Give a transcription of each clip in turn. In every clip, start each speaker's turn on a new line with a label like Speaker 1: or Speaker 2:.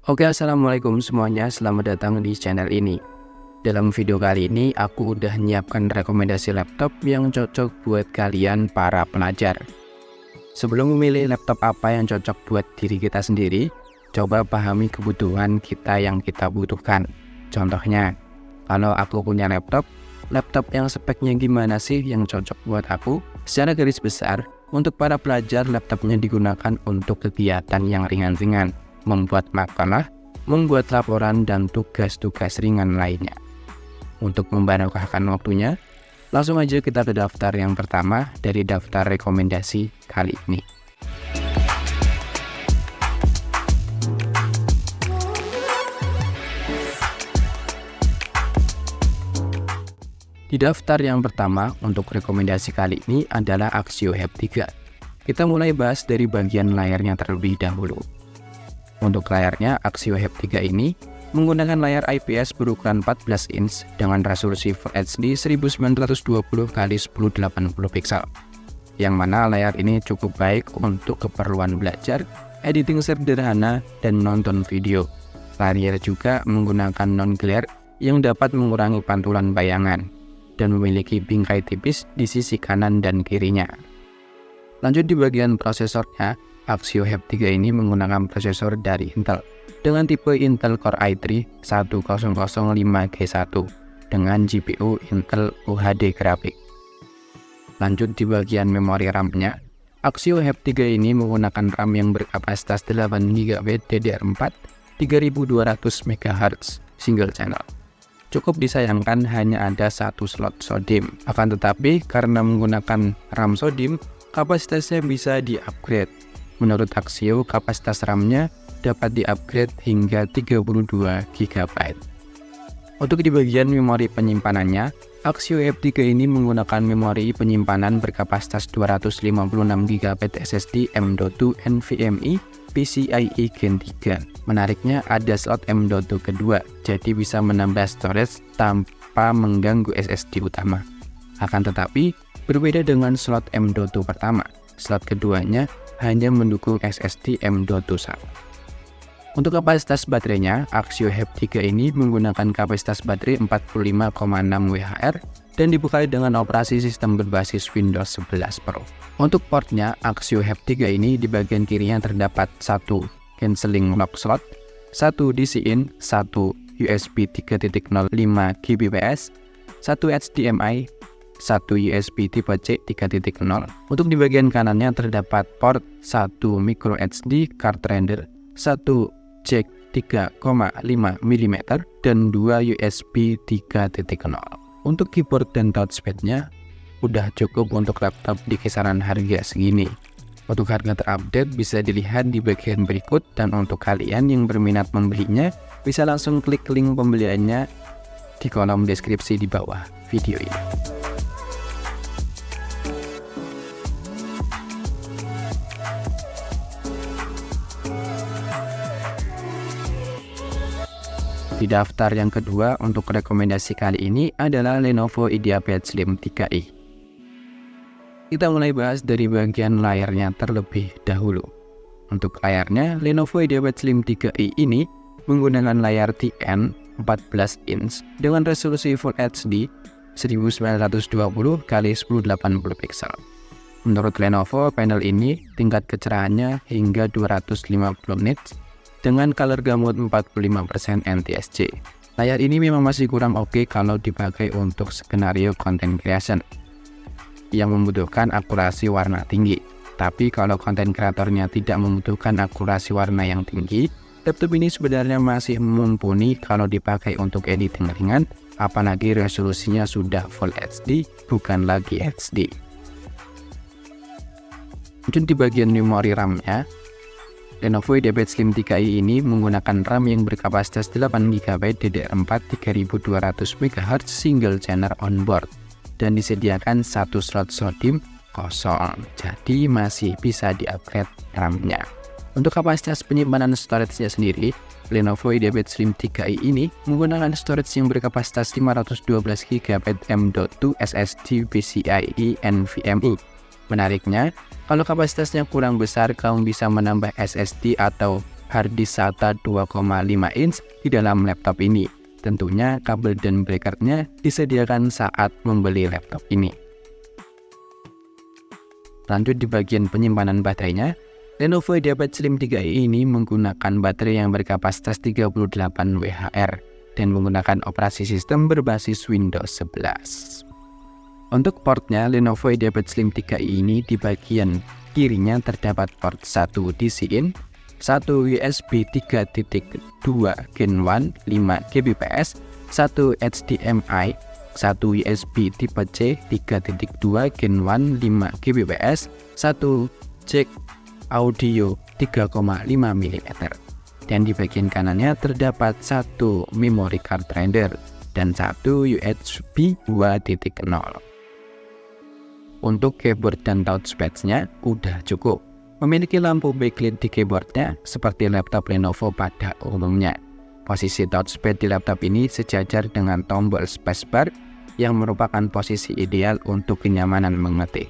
Speaker 1: Oke, assalamualaikum semuanya, selamat datang di channel ini. Dalam video kali ini, aku udah nyiapkan rekomendasi laptop yang cocok buat kalian para pelajar. Sebelum memilih laptop apa yang cocok buat diri kita sendiri, coba pahami kebutuhan kita yang kita butuhkan. Contohnya, kalau aku punya laptop yang speknya gimana sih yang cocok buat aku? Secara garis besar, untuk para pelajar laptopnya digunakan untuk kegiatan yang ringan-ringan, membuat makalah, membuat laporan, dan tugas-tugas ringan lainnya. Untuk membarokahkan waktunya, langsung aja kita ke daftar yang pertama dari daftar rekomendasi kali ini. Di daftar yang pertama untuk rekomendasi kali ini adalah Axio Hub 3. Kita mulai bahas dari bagian layarnya terlebih dahulu. Untuk layarnya, Axio Hub 3 ini menggunakan layar IPS berukuran 14 inch dengan resolusi Full HD 1920x1080 pixel. Yang mana layar ini cukup baik untuk keperluan belajar, editing sederhana, dan nonton video. Layar juga menggunakan non-glare yang dapat mengurangi pantulan bayangan dan memiliki bingkai tipis di sisi kanan dan kirinya. Lanjut di bagian prosesornya, Axio Hub 3 ini menggunakan prosesor dari Intel dengan tipe Intel Core i3 1005G1 dengan GPU Intel UHD Graphic. Lanjut di bagian memori RAM-nya, Axio Hub 3 ini menggunakan RAM yang berkapasitas 8GB DDR4 3200 MHz single channel. Cukup disayangkan hanya ada satu slot SODIMM. Akan tetapi karena menggunakan RAM SODIMM, kapasitasnya bisa di-upgrade. Menurut Axio, kapasitas RAM-nya dapat di-upgrade hingga 32 GB. Untuk di bagian memori penyimpanannya, Axio Hub 3 ini menggunakan memori penyimpanan berkapasitas 256 GB SSD M.2 NVMe PCIe Gen 3. Menariknya ada slot M.2 kedua, jadi bisa menambah storage tanpa mengganggu SSD utama. Akan tetapi, berbeda dengan slot M.2 pertama, slot keduanya hanya mendukung SSD M.2 1. Untuk kapasitas baterainya, Axio Hub 3 ini menggunakan kapasitas baterai 45,6 Wh dan dibekali dengan operasi sistem berbasis Windows 11 Pro. Untuk portnya, Axio Hub 3 ini di bagian kirinya terdapat satu cancelling lock slot, satu DC-in, satu USB 3.0 5Gbps, satu HDMI, satu USB tipe C 3.0. Untuk di bagian kanannya terdapat port 1 micro SD card reader, satu jack 3,5 mm, dan 2 USB 3.0. Untuk keyboard dan touchpad-nya udah cukup untuk laptop di kisaran harga segini. Untuk harga terupdate bisa dilihat di bagian berikut, dan untuk kalian yang berminat membelinya bisa langsung klik link pembeliannya di kolom deskripsi di bawah video ini. Di daftar yang kedua untuk rekomendasi kali ini adalah Lenovo IdeaPad Slim 3i. Kita mulai bahas dari bagian layarnya terlebih dahulu. Untuk layarnya, Lenovo IdeaPad Slim 3i ini menggunakan layar TN 14 inch dengan resolusi Full HD 1920x1080 pixel. Menurut Lenovo, panel ini tingkat kecerahannya hingga 250 nits dengan color gamut 45% NTSC. Layar ini memang masih kurang oke kalau dipakai untuk skenario content creation yang membutuhkan akurasi warna tinggi. Tapi kalau konten kreatornya tidak membutuhkan akurasi warna yang tinggi, laptop ini sebenarnya masih mumpuni kalau dipakai untuk editing ringan, apalagi resolusinya sudah Full HD, bukan lagi HD. Lanjut di bagian memori RAM-nya, Lenovo IdeaPad Slim 3i ini menggunakan RAM yang berkapasitas 8GB DDR4 3200 MHz single channel onboard dan disediakan satu slot SODIMM kosong, jadi masih bisa di-upgrade RAM-nya. Untuk kapasitas penyimpanan storage-nya sendiri, Lenovo IdeaPad Slim 3i ini menggunakan storage yang berkapasitas 512GB M.2 SSD PCIe NVMe. Menariknya, kalau kapasitasnya kurang besar, kamu bisa menambah SSD atau harddisk SATA 2,5 inch di dalam laptop ini. Tentunya kabel dan breakernya disediakan saat membeli laptop ini. Lanjut di bagian penyimpanan baterainya, Lenovo IdeaPad Slim 3i ini menggunakan baterai yang berkapasitas 38 Wh dan menggunakan operasi sistem berbasis Windows 11. Untuk portnya, Lenovo IdeaPad Slim 3i ini di bagian kirinya terdapat port 1 DC-in, 1 USB 3.2 Gen 1 5 Gbps, 1 HDMI, 1 USB tipe C 3.2 Gen 1 5 Gbps, 1 jack audio 3,5 mm. Dan di bagian kanannya terdapat 1 memory card reader dan 1 USB 2.0. Untuk keyboard dan touchpad-nya udah cukup. Memiliki lampu backlit di keyboardnya seperti laptop Lenovo pada umumnya. Posisi touchpad di laptop ini sejajar dengan tombol spacebar yang merupakan posisi ideal untuk kenyamanan mengetik.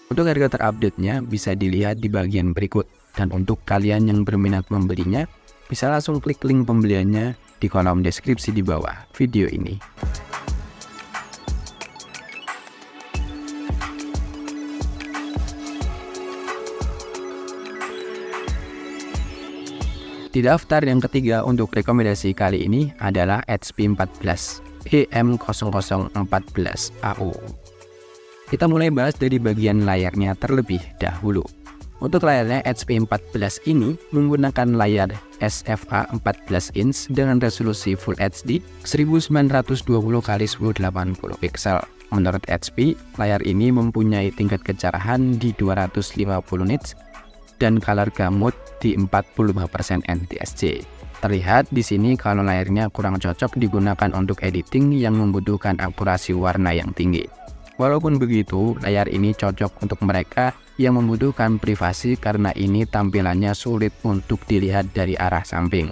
Speaker 1: Untuk harga terupdate-nya bisa dilihat di bagian berikut, dan untuk kalian yang berminat membelinya bisa langsung klik link pembeliannya di kolom deskripsi di bawah video ini. Di daftar yang ketiga untuk rekomendasi kali ini adalah HP 14 EM0014AU. Kita mulai bahas dari bagian layarnya terlebih dahulu. Untuk layarnya HP 14 ini menggunakan layar SFA 14 inch dengan resolusi Full HD 1920x1080 pixel. Menurut HP, layar ini mempunyai tingkat kecerahan di 250 nits dan color gamut di 45% NTSC. Terlihat di sini kalau layarnya kurang cocok digunakan untuk editing yang membutuhkan akurasi warna yang tinggi. Walaupun begitu, layar ini cocok untuk mereka yang membutuhkan privasi karena ini tampilannya sulit untuk dilihat dari arah samping.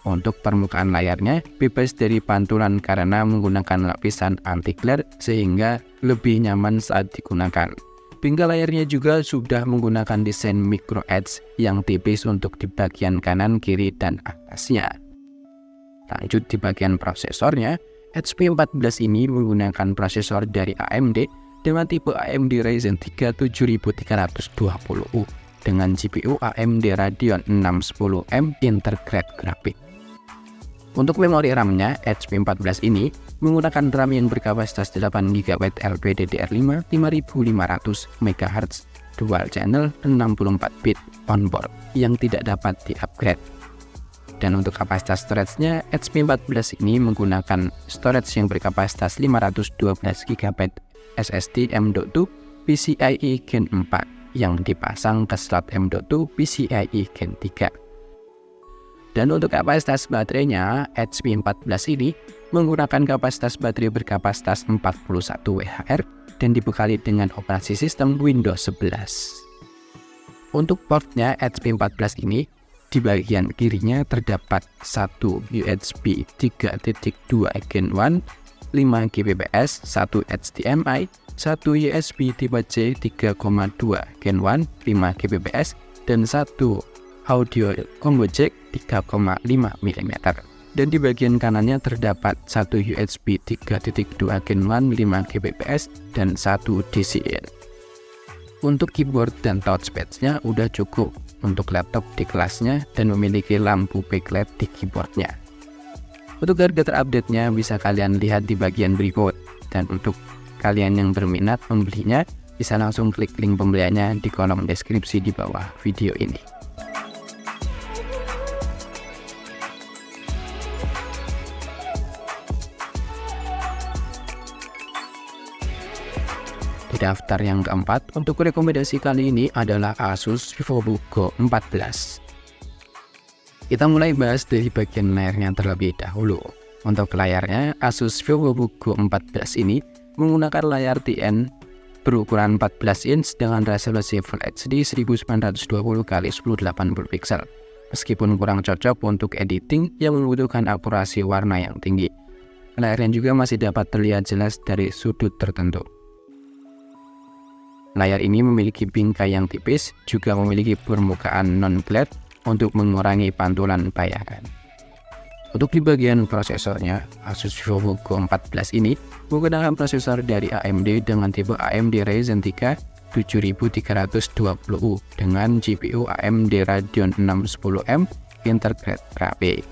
Speaker 1: Untuk permukaan layarnya bebas dari pantulan karena menggunakan lapisan anti-glare sehingga lebih nyaman saat digunakan. Pinggul layarnya juga sudah menggunakan desain micro edge yang tipis untuk di bagian kanan, kiri, dan atasnya. Lanjut di bagian prosesornya, HP 14 ini menggunakan prosesor dari AMD dengan tipe AMD Ryzen 3 7320U dengan GPU AMD Radeon 610M Integrated Graphics. Untuk memori RAM-nya, HP 14 ini menggunakan RAM yang berkapasitas 8GB LPDDR5 5500 MHz dual channel 64 bit onboard yang tidak dapat di-upgrade. Dan untuk kapasitas storage-nya, HP 14 ini menggunakan storage yang berkapasitas 512GB SSD M.2 PCIe Gen 4 yang dipasang ke slot M.2 PCIe Gen 3. Dan untuk kapasitas baterainya, HP 14 ini menggunakan kapasitas baterai berkapasitas 41 Wh dan dibekali dengan operasi sistem Windows 11. Untuk portnya HP 14 ini, di bagian kirinya terdapat 1 USB 3.2 Gen 1 5 Gbps, 1 HDMI, 1 USB tipe C 3,2 Gen 1 5 Gbps, dan 1 audio combo jack 3,5 mm. Dan di bagian kanannya terdapat 1 USB 3.2 Gen 1 5 Gbps dan 1 DC-in. Untuk keyboard dan touchpad-nya udah cukup untuk laptop di kelasnya dan memiliki lampu backlight di keyboardnya. Untuk harga terupdate-nya bisa kalian lihat di bagian berikut, dan untuk kalian yang berminat membelinya bisa langsung klik link pembeliannya di kolom deskripsi di bawah video ini. Di daftar yang keempat untuk rekomendasi kali ini adalah Asus VivoBook Go 14. Kita mulai bahas dari bagian layarnya terlebih dahulu. Untuk layarnya, Asus VivoBook Go 14 ini menggunakan layar TN berukuran 14 inch dengan resolusi Full HD 1920x1080 pixel. Meskipun kurang cocok untuk editing yang membutuhkan akurasi warna yang tinggi, layarnya juga masih dapat terlihat jelas dari sudut tertentu. Layar ini memiliki bingkai yang tipis, juga memiliki permukaan non-glare untuk mengurangi pantulan bayangan. Untuk di bagian prosesornya, Asus VivoBook Go14 ini menggunakan prosesor dari AMD dengan tipe AMD Ryzen 3 7320U dengan GPU AMD Radeon 6 10M Integrate Graphics.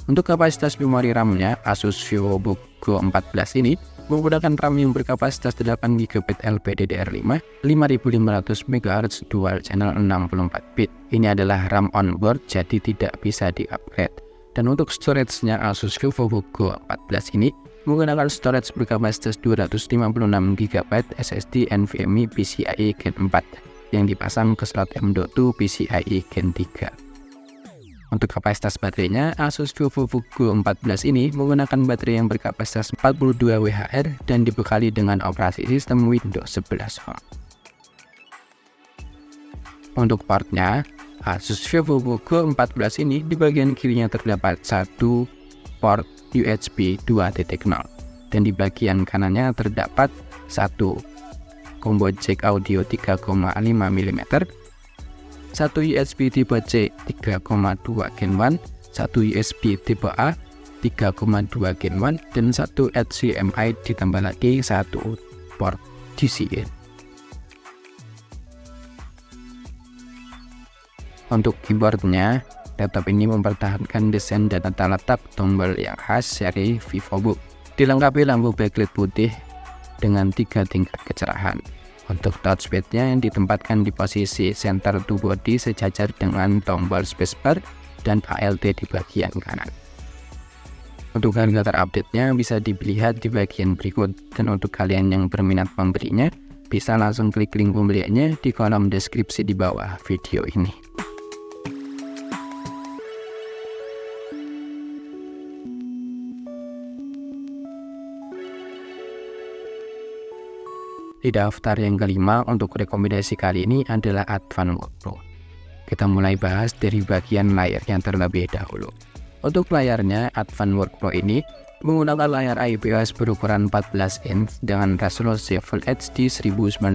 Speaker 1: Untuk kapasitas memori RAM-nya, Asus VivoBook Go14 ini menggunakan RAM yang berkapasitas 8GB LPDDR5 5500 MHz Dual Channel 64-bit. Ini adalah RAM onboard, jadi tidak bisa di-upgrade. Dan untuk storage-nya, Asus VivoBook Go14 ini menggunakan storage berkapasitas 256GB SSD NVMe PCIe Gen 4 yang dipasang ke slot M.2 PCIe Gen 3. Untuk kapasitas baterainya, Asus VivoBook Go14 ini menggunakan baterai yang berkapasitas 42 WH dan dibekali dengan operasi sistem Windows 11 Home. Untuk portnya, Asus VivoBook Go14 ini di bagian kirinya terdapat satu port USB 2.0 dan di bagian kanannya terdapat satu combo jack audio 3,5 mm, satu USB tipe C 3,2 Gen 1, satu USB tipe A 3,2 Gen 1, dan satu HDMI ditambah lagi satu port DCI. Untuk keyboardnya, laptop ini mempertahankan desain dan tata letak tombol yang khas seri VivoBook. Dilengkapi lampu backlight putih dengan 3 tingkat kecerahan. Untuk touchpadnya yang ditempatkan di posisi center to body sejajar dengan tombol spacebar dan ALT di bagian kanan. Untuk harga terupdate-nya bisa dilihat di bagian berikut, dan untuk kalian yang berminat membelinya, bisa langsung klik link pembeliannya di kolom deskripsi di bawah video ini. Di daftar yang kelima untuk rekomendasi kali ini adalah Advan Workflow. Kita mulai bahas dari bagian layarnya terlebih dahulu. Untuk layarnya, Advan Workflow ini menggunakan layar IPS berukuran 14 inch dengan resolusi Full HD 1920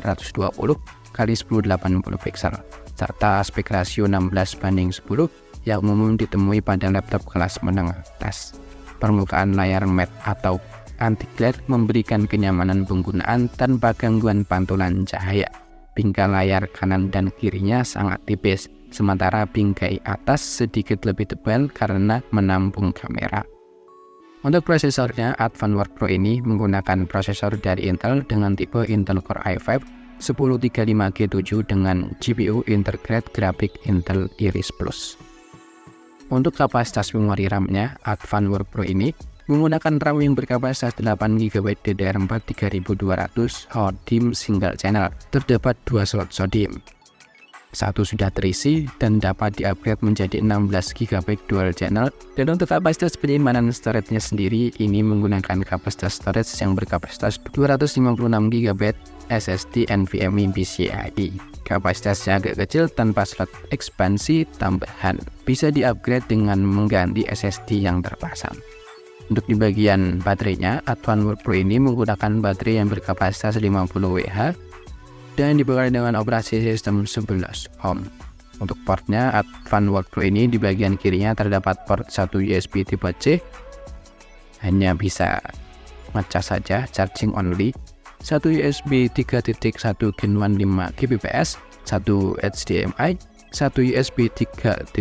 Speaker 1: x 1080 pixel serta aspek rasio 16:10 yang umum ditemui pada laptop kelas menengah atas. Permukaan layar matte atau anti-glare memberikan kenyamanan penggunaan tanpa gangguan pantulan cahaya. Bingkai layar kanan dan kirinya sangat tipis, sementara bingkai atas sedikit lebih tebal karena menampung kamera. Untuk prosesornya, Advan Workflow ini menggunakan prosesor dari Intel dengan tipe Intel Core i5 1035G7 dengan GPU Integrate Graphics Intel Iris Plus. Untuk kapasitas memori RAM-nya, Advan Workflow ini menggunakan RAM yang berkapasitas 8GB DDR4 3200 hot DIMM single channel. Terdapat 2 slot SODIMM. Satu sudah terisi dan dapat di-upgrade menjadi 16GB dual channel. Dan untuk kapasitas penyimpanan storage-nya sendiri, ini menggunakan kapasitas storage yang berkapasitas 256GB SSD NVMe PCIe. Kapasitasnya agak kecil tanpa slot ekspansi tambahan. Bisa di-upgrade dengan mengganti SSD yang terpasang. Untuk di bagian baterainya, Advan Workflow ini menggunakan baterai yang berkapasitas 50Wh dan dibekali dengan operasi sistem 11 Home. Untuk portnya, Advan Workflow ini di bagian kirinya terdapat port 1 USB tipe C, hanya bisa ngecas saja, charging only, satu USB 3.1 Gen 1 5Gbps, satu HDMI, satu USB 3.2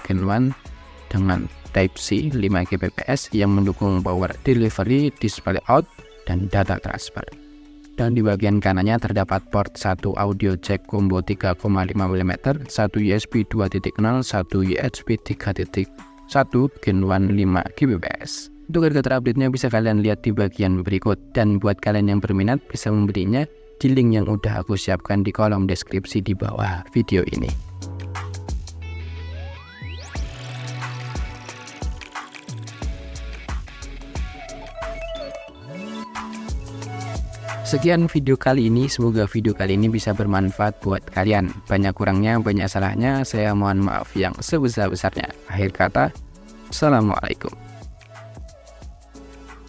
Speaker 1: Gen 1 dengan Type-C 5Gbps yang mendukung power delivery, display out, dan data transfer. Dan di bagian kanannya terdapat port 1 audio jack combo 3,5 mm, satu USB 2.0, satu USB 3.1 Gen 1 5Gbps. Untuk harga terupdate-nya bisa kalian lihat di bagian berikut, dan buat kalian yang berminat bisa membelinya di link yang udah aku siapkan di kolom deskripsi di bawah video ini. Sekian video kali ini, semoga video kali ini bisa bermanfaat buat kalian. Banyak kurangnya, banyak salahnya, saya mohon maaf yang sebesar-besarnya. Akhir kata, Assalamualaikum.